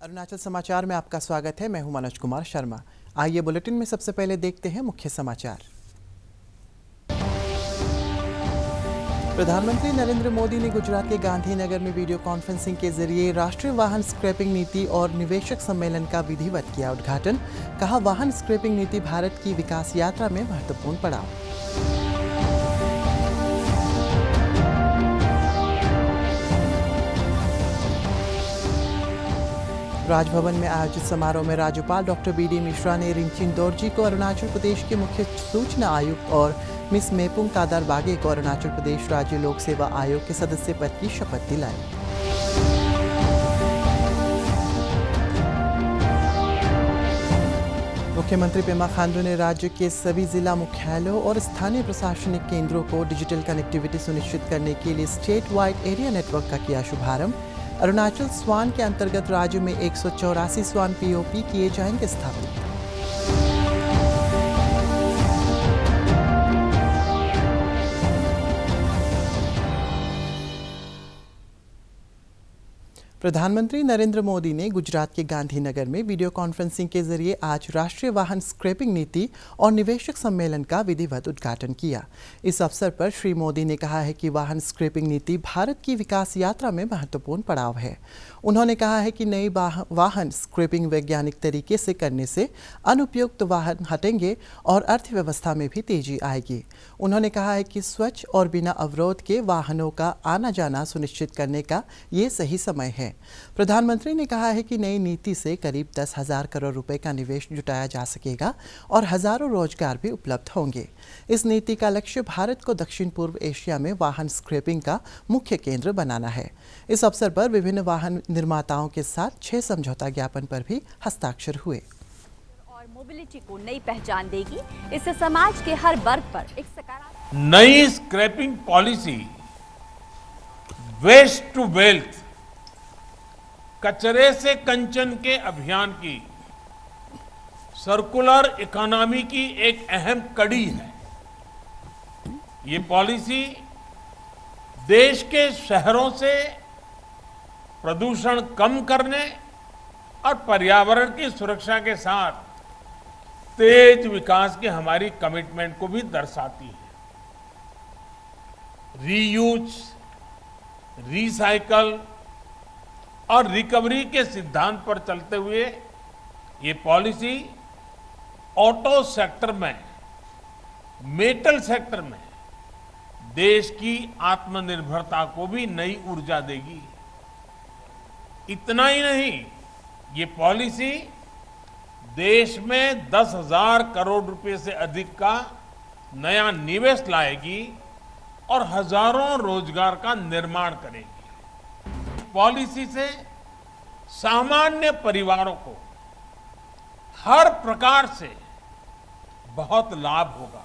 अरुणाचल समाचार में आपका स्वागत है। मैं हूं मनोज कुमार शर्मा। आइए बुलेटिन में सबसे पहले देखते हैं मुख्य समाचार। प्रधानमंत्री नरेंद्र मोदी ने गुजरात के गांधीनगर में वीडियो कॉन्फ्रेंसिंग के जरिए राष्ट्रीय वाहन स्क्रैपिंग नीति और निवेशक सम्मेलन का विधिवत किया उद्घाटन। कहा, वाहन स्क्रैपिंग नीति भारत की विकास यात्रा में महत्वपूर्ण पड़ाव। राजभवन में आयोजित समारोह में राज्यपाल डॉक्टर बी डी मिश्रा ने रिंचिन दोरजी को अरुणाचल प्रदेश के मुख्य सूचना आयुक्त और मिस मेपुंग तादर बागे को अरुणाचल प्रदेश राज्य लोक सेवा आयोग के सदस्य पद की शपथ दिलाई। मुख्यमंत्री पेमा खांडू ने राज्य के सभी जिला मुख्यालयों और स्थानीय प्रशासनिक केंद्रों को डिजिटल कनेक्टिविटी सुनिश्चित करने के लिए स्टेट वाइड एरिया नेटवर्क का किया शुभारंभ। अरुणाचल स्वान के अंतर्गत राज्य में 184 स्वान पीओपी किए जाएंगे स्थापित। प्रधानमंत्री नरेंद्र मोदी ने गुजरात के गांधीनगर में वीडियो कॉन्फ्रेंसिंग के जरिए आज राष्ट्रीय वाहन स्क्रैपिंग नीति और निवेशक सम्मेलन का विधिवत उद्घाटन किया। इस अवसर पर श्री मोदी ने कहा है कि वाहन स्क्रैपिंग नीति भारत की विकास यात्रा में महत्वपूर्ण पड़ाव है। उन्होंने कहा है कि नई वाहन स्क्रैपिंग वैज्ञानिक तरीके से करने से अनुपयुक्त वाहन हटेंगे और अर्थव्यवस्था में भी तेजी आएगी। उन्होंने कहा है कि स्वच्छ और बिना अवरोध के वाहनों का आना जाना सुनिश्चित करने का ये सही समय है। प्रधानमंत्री ने कहा है कि नई नीति से करीब 10,000 करोड़ रुपए का निवेश जुटाया जा सकेगा और हजारों रोजगार भी उपलब्ध होंगे। इस नीति का लक्ष्य भारत को दक्षिण पूर्व एशिया में वाहन स्क्रैपिंग का मुख्य केंद्र बनाना है। इस अवसर पर विभिन्न वाहन निर्माताओं के साथ 6 समझौता ज्ञापन पर भी हस्ताक्षर हुए। और मोबिलिटी को नई पहचान देगी। इससे समाज के हर वर्ग पर एक सकारात्मक नई scrapping policy waste to wealth, कचरे से कंचन के अभियान की सर्कुलर इकोनॉमी की एक अहम कड़ी है। ये पॉलिसी देश के शहरों से प्रदूषण कम करने और पर्यावरण की सुरक्षा के साथ तेज विकास की हमारी कमिटमेंट को भी दर्शाती है। रीयूज, रिसाइकल और रिकवरी के सिद्धांत पर चलते हुए ये पॉलिसी ऑटो सेक्टर में, मेटल सेक्टर में देश की आत्मनिर्भरता को भी नई ऊर्जा देगी। इतना ही नहीं, ये पॉलिसी देश में 10,000 करोड़ रुपए से अधिक का नया निवेश लाएगी और हजारों रोजगार का निर्माण करेगी। पॉलिसी से सामान्य परिवारों को हर प्रकार से बहुत लाभ होगा।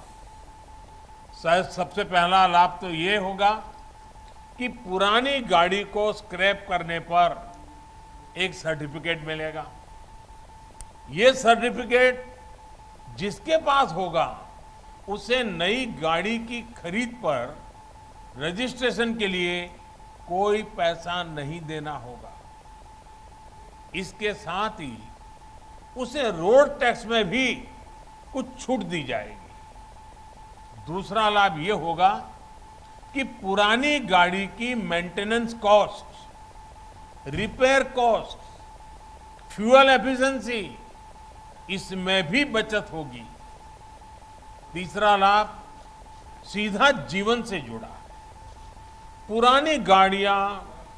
शायद सबसे पहला लाभ तो ये होगा कि पुरानी गाड़ी को स्क्रैप करने पर एक सर्टिफिकेट मिलेगा। ये सर्टिफिकेट जिसके पास होगा उसे नई गाड़ी की खरीद पर रजिस्ट्रेशन के लिए कोई पैसा नहीं देना होगा। इसके साथ ही उसे रोड टैक्स में भी कुछ छूट दी जाएगी। दूसरा लाभ ये होगा कि पुरानी गाड़ी की maintenance cost, repair cost, fuel efficiency, इसमें भी बचत होगी। तीसरा लाभ सीधा जीवन से जुड़ा है। पुरानी गाड़ियां,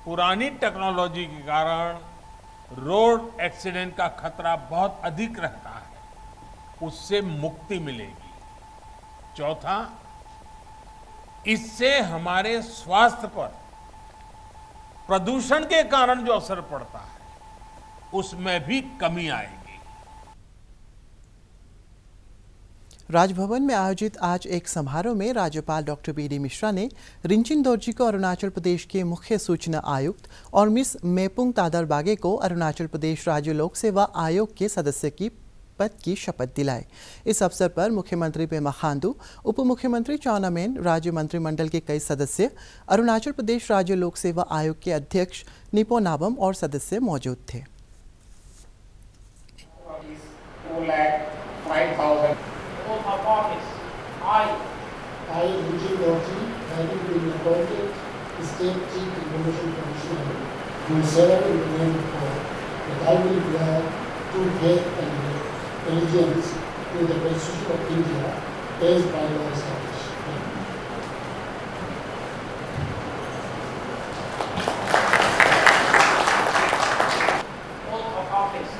पुरानी टेक्नोलॉजी के कारण रोड एक्सीडेंट का खतरा बहुत अधिक रहता है, उससे मुक्ति मिलेगी। चौथा, इससे हमारे स्वास्थ्य पर प्रदूषण के कारण जो असर पड़ता है उसमें भी कमी आएगी। राजभवन में आयोजित आज एक समारोह में राज्यपाल डॉक्टर बी डी मिश्रा ने रिंचिन दोरजी को अरुणाचल प्रदेश के मुख्य सूचना आयुक्त और मिस मेपुंग तादर बागे को अरुणाचल प्रदेश राज्य लोक सेवा आयोग के सदस्य की पद की शपथ दिलाई। इस अवसर पर मुख्यमंत्री पेमा खांडू, उप मुख्यमंत्री चाउना मेन, राज्य मंत्रिमंडल के कई सदस्य, अरुणाचल प्रदेश राज्य लोक सेवा आयोग के अध्यक्ष निपो नाबम और सदस्य मौजूद थे। 2,05,000. Oath of office. I, Vijay Gauri, having been appointed State Chief Information Commissioner, do serve in the name of God, that I will bear true faith and allegiance to the Constitution of India as by law established. oath of office.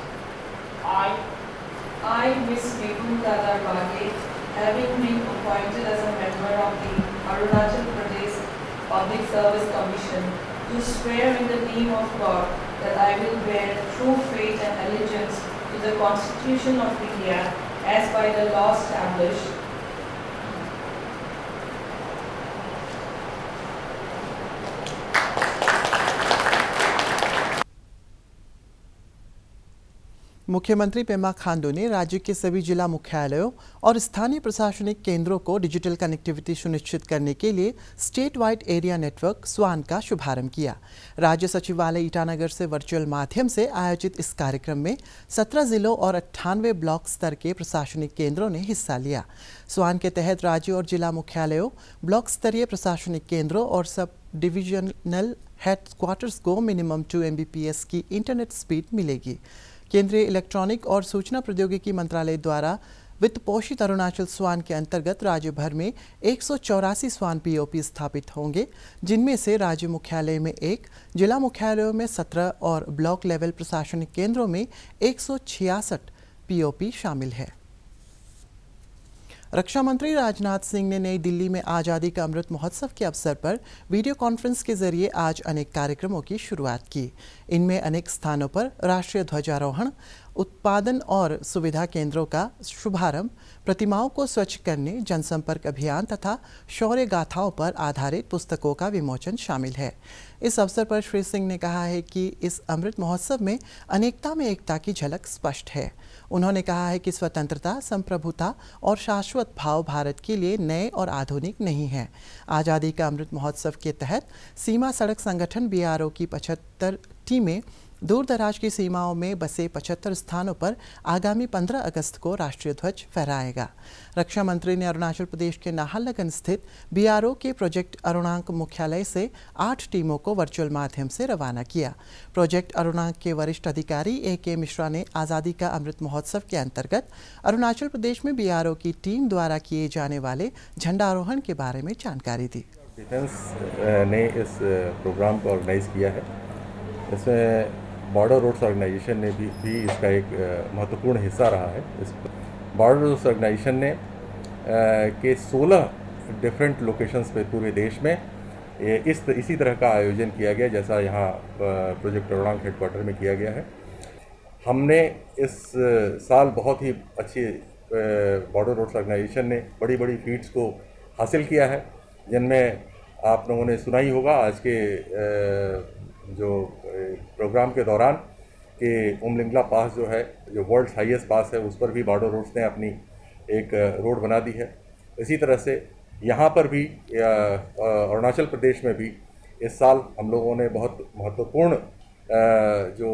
I, Ms. Mehul Dada Bage, having been appointed as a member of the Arunachal Pradesh Public Service Commission, do swear in the name of God that I will bear true faith and allegiance to the Constitution of India as by the law established. मुख्यमंत्री पेमा खांडू ने राज्य के सभी जिला मुख्यालयों और स्थानीय प्रशासनिक केंद्रों को डिजिटल कनेक्टिविटी सुनिश्चित करने के लिए स्टेट वाइड एरिया नेटवर्क स्वान का शुभारंभ किया। राज्य सचिवालय ईटानगर से वर्चुअल माध्यम से आयोजित इस कार्यक्रम में 17 जिलों और 98 ब्लॉक स्तर के प्रशासनिक केंद्रों ने हिस्सा लिया। स्वान के तहत राज्य और जिला मुख्यालयों, ब्लॉक स्तरीय प्रशासनिक केंद्रों और सब डिविजनल हेडक्वार्टर्स को मिनिमम 2 Mbps की इंटरनेट स्पीड मिलेगी। केंद्रीय इलेक्ट्रॉनिक और सूचना प्रौद्योगिकी मंत्रालय द्वारा वित्त पोषित अरुणाचल स्वान के अंतर्गत राज्य भर में 184 स्वान पीओपी स्थापित होंगे, जिनमें से राज्य मुख्यालय में 1, जिला मुख्यालयों में 17 और ब्लॉक लेवल प्रशासनिक केंद्रों में 166 पीओपी शामिल है। रक्षा मंत्री राजनाथ सिंह ने नई दिल्ली में आज़ादी का अमृत महोत्सव के अवसर पर वीडियो कॉन्फ्रेंस के जरिए आज अनेक कार्यक्रमों की शुरुआत की। इनमें अनेक स्थानों पर राष्ट्रीय ध्वजारोहण, उत्पादन और सुविधा केंद्रों का शुभारंभ, प्रतिमाओं को स्वच्छ करने, जनसंपर्क अभियान तथा शौर्य गाथाओं पर आधारित पुस्तकों का विमोचन शामिल है। इस अवसर पर श्री सिंह ने कहा है कि इस अमृत महोत्सव में अनेकता में एकता की झलक स्पष्ट है। उन्होंने कहा है कि स्वतंत्रता, संप्रभुता और शाश्वत भाव भारत के लिए नए और आधुनिक नहीं है। आज़ादी का अमृत महोत्सव के तहत सीमा सड़क संगठन BRO की 75 टीमें दूर दराज की सीमाओं में बसे 75 स्थानों पर आगामी 15 अगस्त को राष्ट्रीय ध्वज फहराएगा। रक्षा मंत्री ने अरुणाचल प्रदेश के नाहरलगुन स्थित BRO के प्रोजेक्ट अरुणांक मुख्यालय से 8 टीमों को वर्चुअल माध्यम से रवाना किया। प्रोजेक्ट अरुणांक के वरिष्ठ अधिकारी AK मिश्रा ने आज़ादी का अमृत महोत्सव के अंतर्गत अरुणाचल प्रदेश में BRO की टीम द्वारा किए जाने वाले झंडारोहण के बारे में जानकारी दी। डिफेंस ने इस प्रोग्राम को ऑर्गेनाइज किया है। इसमें बॉर्डर रोड्स ऑर्गेनाइजेशन ने भी इसका एक महत्वपूर्ण हिस्सा रहा है। इस बॉर्डर रोड्स ऑर्गेनाइजेशन ने के 16 डिफरेंट लोकेशंस पे पूरे देश में इसी तरह का आयोजन किया गया जैसा यहाँ प्रोजेक्ट अरुणांक हेडक्वार्टर में किया गया है। हमने इस साल बहुत ही अच्छी बॉर्डर रोड्स ऑर्गेनाइजेशन ने बड़ी बड़ी फीट्स को हासिल किया है, जिनमें आप लोगों ने सुना ही होगा आज के जो प्रोग्राम के दौरान कि उमलिंगला पास जो है, जो वर्ल्ड हाईएस्ट पास है, उस पर भी बॉर्डर रोड्स ने अपनी एक रोड बना दी है। इसी तरह से यहाँ पर भी अरुणाचल प्रदेश में भी इस साल हम लोगों ने बहुत महत्वपूर्ण जो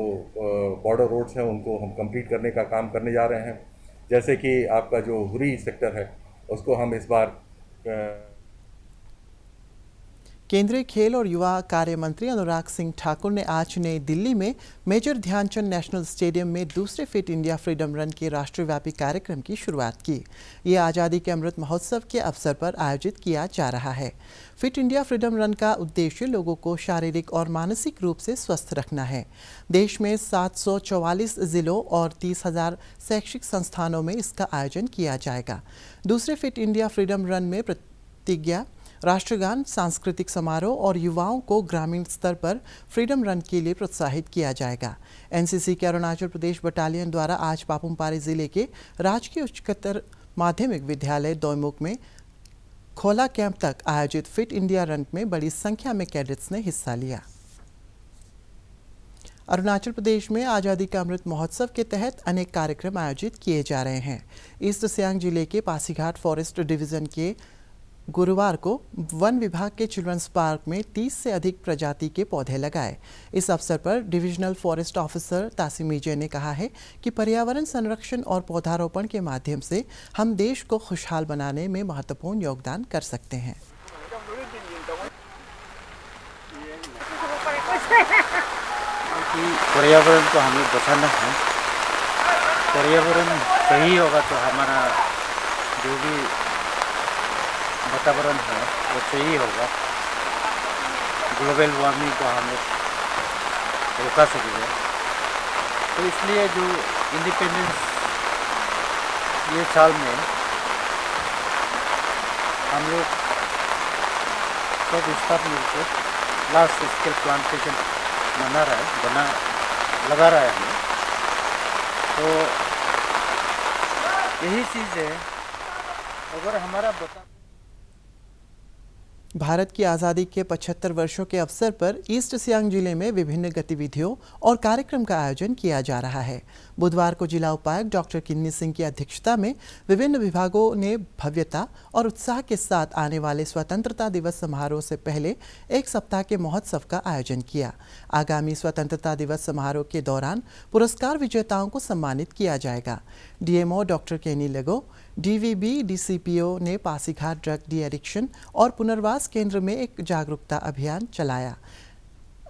बॉर्डर रोड्स हैं उनको हम कंप्लीट करने का काम करने जा रहे हैं। जैसे कि आपका जो हुरी सेक्टर है उसको हम इस बार केंद्रीय खेल और युवा कार्य मंत्री अनुराग सिंह ठाकुर ने आज नई दिल्ली में मेजर ध्यानचंद नेशनल स्टेडियम में दूसरे फिट इंडिया फ्रीडम रन के राष्ट्रव्यापी कार्यक्रम की शुरुआत की। ये आज़ादी के अमृत महोत्सव के अवसर पर आयोजित किया जा रहा है। फिट इंडिया फ्रीडम रन का उद्देश्य लोगों को शारीरिक और मानसिक रूप से स्वस्थ रखना है। देश में 744 जिलों और 30,000 शैक्षिक संस्थानों में इसका आयोजन किया जाएगा। दूसरे फिट इंडिया फ्रीडम रन में प्रतिज्ञा, राष्ट्रगान, सांस्कृतिक समारोह और युवाओं को ग्रामीण स्तर पर फ्रीडम रन के लिए प्रोत्साहित किया जाएगा। NCC के अरुणाचल प्रदेश बटालियन द्वारा आज पापुम पारे जिले के राजकीय उच्चतर माध्यमिक विद्यालय दोईमुख में खोला कैंप तक आयोजित फिट इंडिया रन में बड़ी संख्या में कैडेट्स ने हिस्सा लिया। अरुणाचल प्रदेश में आज़ादी का अमृत महोत्सव के तहत अनेक कार्यक्रम आयोजित किए जा रहे हैं। ईस्ट सियांग जिले के पासीघाट फॉरेस्ट डिवीजन के गुरुवार को वन विभाग के चिल्ड्रंस पार्क में 30 से अधिक प्रजाति के पौधे लगाए। इस अवसर पर डिविजनल फॉरेस्ट ऑफिसर तासिम मीजे ने कहा है कि पर्यावरण संरक्षण और पौधारोपण के माध्यम से हम देश को खुशहाल बनाने में महत्वपूर्ण योगदान कर सकते हैं। पर्यावरण को हमें बचाना है। पर्यावरण सही होगा तो हमारा जो भी वातावरण है वो सही होगा। ग्लोबल वार्मिंग को हम लोग रोका सकेंगे। तो इसलिए जो इंडिपेंडेंस ये साल में हम लोग सब स्टाफ मिलकर लार्ज स्केल प्लांटेशन लगा रहा है हमें। तो यही चीज़ है, अगर हमारा भारत की आज़ादी के 75 वर्षों के अवसर पर ईस्ट सियांग जिले में विभिन्न गतिविधियों और कार्यक्रम का आयोजन किया जा रहा है। बुधवार को जिला उपायुक्त डॉक्टर किन्नी सिंह की अध्यक्षता में विभिन्न विभागों ने भव्यता और उत्साह के साथ आने वाले स्वतंत्रता दिवस समारोह से पहले एक सप्ताह के महोत्सव का आयोजन किया। आगामी स्वतंत्रता दिवस समारोह के दौरान पुरस्कार विजेताओं को सम्मानित किया जाएगा। डीएमओ डॉक्टर केनी लेगो, डीवीबी डीसीपीओ ने पासीघाट ड्रग डी एडिक्शन और पुनर्वास केंद्र में एक जागरूकता अभियान चलाया।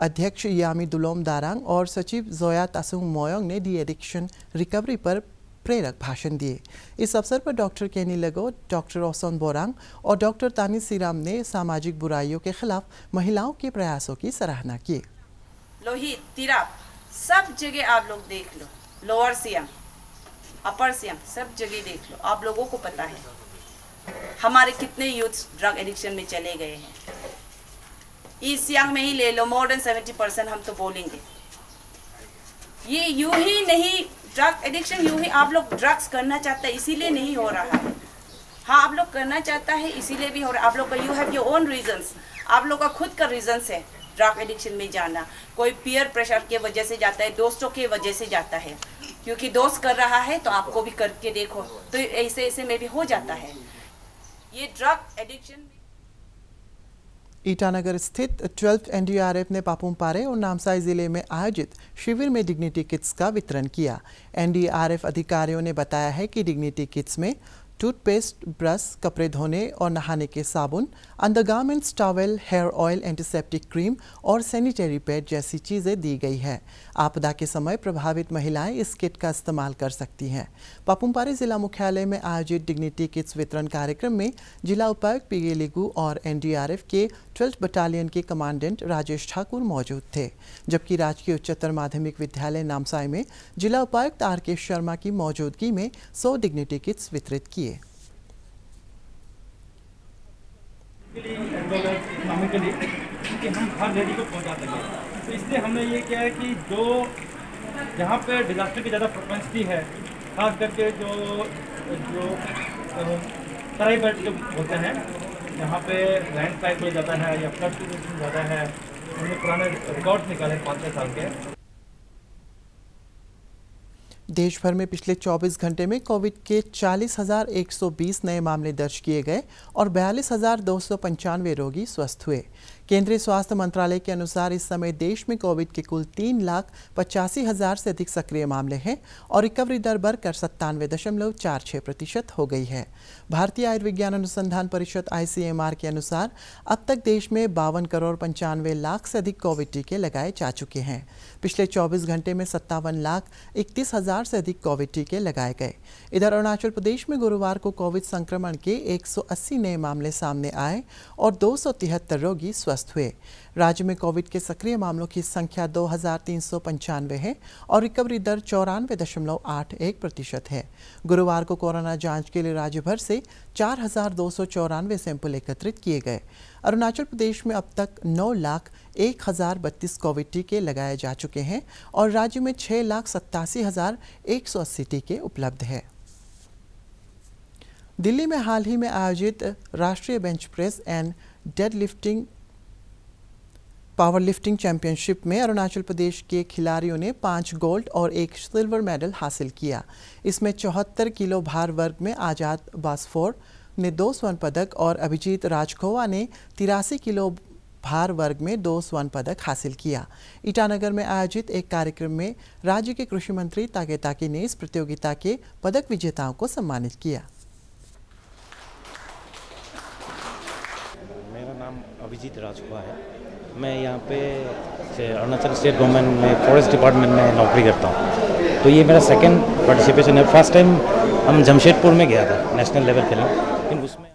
अध्यक्ष यामी दुलोम दारांग और सचिव जोया तासुंग मोयोंग ने डी एडिक्शन रिकवरी पर प्रेरक भाषण दिए। इस अवसर पर डॉक्टर केनी लेगो, डॉक्टर ओसोन बोरांग और डॉक्टर तानी सीराम ने सामाजिक बुराइयों के खिलाफ महिलाओं के प्रयासों की सराहना की। लोहित, तिराप, सब जगह आप लोग देख लो, लोअर सियांग, अपर सियांग, सब जगह देख लो। आप लोगों को पता है हमारे कितने यूथ्स ड्रग एडिक्शन में चले गए हैं। ईस्ट सियांग में ही ले लो, मोर देन 70% हम तो बोलेंगे। ये यूं ही नहीं, ड्रग एडिक्शन यूं ही आप लोग ड्रग्स करना चाहते हैं इसीलिए नहीं हो रहा है। हाँ, आप लोग करना चाहता है इसीलिए भी हो रहा है। आप लोग का you have your own reasons, आप लोग का खुद का रीजंस है ड्रग एडिक्शन में जाना। कोई पीयर प्रेशर की वजह से जाता है, दोस्तों की वजह से जाता है, क्योंकि दोस्त कर रहा है तो आपको भी करके देखो, तो ऐसे ऐसे में भी हो जाता है ये ड्रग एडिक्शन। ईटानगर स्थित 12th एनडीआरएफ ने पापुमपारे और नामसाई जिले में आयोजित शिविर में डिग्निटी किट्स का वितरण किया। एनडीआरएफ अधिकारियों ने बताया है कि डिग्निटी किट्स में टूथपेस्ट, ब्रश, कपड़े धोने और नहाने के साबुन, undergarments, towel, hair oil, antiseptic cream और सैनिटरी पैड जैसी चीज़ें दी गई है। आपदा के समय प्रभावित महिलाएं इस किट का इस्तेमाल कर सकती हैं। पापुमपारे जिला मुख्यालय में आयोजित डिग्निटी किट्स वितरण कार्यक्रम में जिला उपायुक्त पीगे लिगू और एनडीआरएफ के 12th बटालियन के कमांडेंट राजेश ठाकुर मौजूद थे, जबकि राजकीय उच्चतर माध्यमिक विद्यालय नामसाई में जिला उपायुक्त आर.के. शर्मा की मौजूदगी में 100 डिग्निटी किट्स वितरित किए। कि हम हर लेडी को पहुंचा सकें, तो इसलिए हमने ये किया है कि जो जहाँ पे डिजास्टर की ज़्यादा प्रोपेंसिटी है, खास करके जो तराई बेल्ट जो होते हैं, जहाँ पे लैंड स्लाइड हो जाता है या फ्लड की सिचुएशन ज़्यादा है, हमने पुराने रिकॉर्ड निकाले 5-6 साल के। देश भर में पिछले 24 घंटे में कोविड के 40,120 नए मामले दर्ज किए गए और 42,295 रोगी स्वस्थ हुए। केंद्रीय स्वास्थ्य मंत्रालय के अनुसार इस समय देश में कोविड के कुल 3,85,000 से अधिक सक्रिय मामले हैं और रिकवरी दर बढ़कर 97.46% हो गई है। भारतीय आयुर्विज्ञान अनुसंधान परिषद ICMR के अनुसार अब तक देश में 52 करोड़ 95 लाख से अधिक कोविड टीके लगाए जा चुके हैं। पिछले 24 घंटे में 57,31,000 से अधिक कोविड टीके लगाए गए। इधर अरुणाचल प्रदेश में गुरुवार को कोविड संक्रमण के 180 नए मामले सामने आए और 273 रोगी स्वस्थ हुए। राज्य में कोविड के सक्रिय मामलों की संख्या 2,395 है और रिकवरी दर 94.81% है। गुरुवार को कोरोना जांच के लिए राज्य भर से 4,294 सैंपल एकत्रित किए गए। अरुणाचल प्रदेश में अब तक 9,01,032 कोविड टीके लगाए जा चुके हैं और राज्य में 6,87,180 टीके उपलब्ध हैं। दिल्ली में हाल ही में आयोजित राष्ट्रीय bench press and deadlifting power lifting championship में अरुणाचल प्रदेश के खिलाड़ियों ने 5 गोल्ड और 1 सिल्वर मेडल हासिल किया। इसमें 74 किलो भार वर्ग में आजाद बासफोर, ने 2 स्वर्ण पदक और अभिजीत राजखोवा ने 83 किलो भार वर्ग में 2 स्वर्ण पदक हासिल किया। ईटानगर में आयोजित एक कार्यक्रम में राज्य के कृषि मंत्री तागे ताकी ने इस प्रतियोगिता के पदक विजेताओं को सम्मानित किया। मेरा नाम अभिजीत राजखोवा है। मैं यहाँ पे अरुणाचल स्टेट गवर्नमेंट में फॉरेस्ट डिपार्टमेंट में नौकरी करता हूँ। तो ये मेरा सेकंड पार्टिसिपेशन है। फर्स्ट टाइम हम जमशेदपुर में गया था नेशनल लेवल खेलने, लेकिन उसमें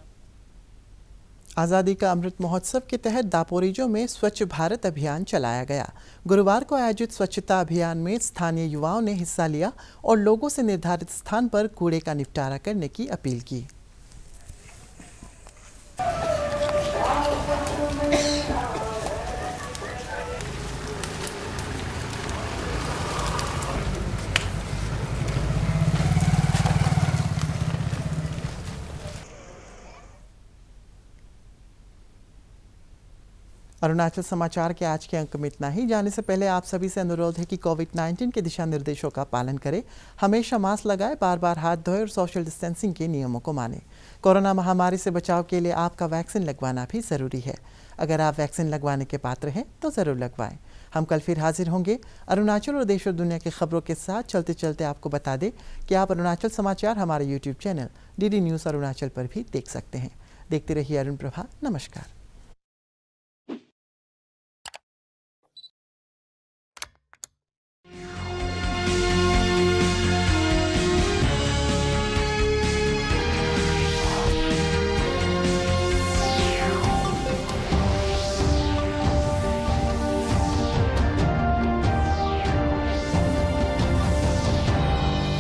आज़ादी का अमृत महोत्सव के तहत दापोरिजो में स्वच्छ भारत अभियान चलाया गया। गुरुवार को आयोजित स्वच्छता अभियान में स्थानीय युवाओं ने हिस्सा लिया और लोगों से निर्धारित स्थान पर कूड़े का निपटारा करने की अपील की। अरुणाचल समाचार के आज के अंक में इतना ही। जाने से पहले आप सभी से अनुरोध है कि कोविड-19 के दिशा निर्देशों का पालन करें, हमेशा मास्क लगाएं, बार बार हाथ धोएं और सोशल डिस्टेंसिंग के नियमों को मानें। कोरोना महामारी से बचाव के लिए आपका वैक्सीन लगवाना भी ज़रूरी है। अगर आप वैक्सीन लगवाने के पात्र हैं तो ज़रूर लगवाएं। हम कल फिर हाजिर होंगे अरुणाचल और देश और दुनिया की खबरों के साथ। चलते चलते आपको बता दें कि आप अरुणाचल समाचार हमारे YouTube channel DD news Arunachal पर भी देख सकते हैं। देखते रहिए अरुण प्रभा। नमस्कार।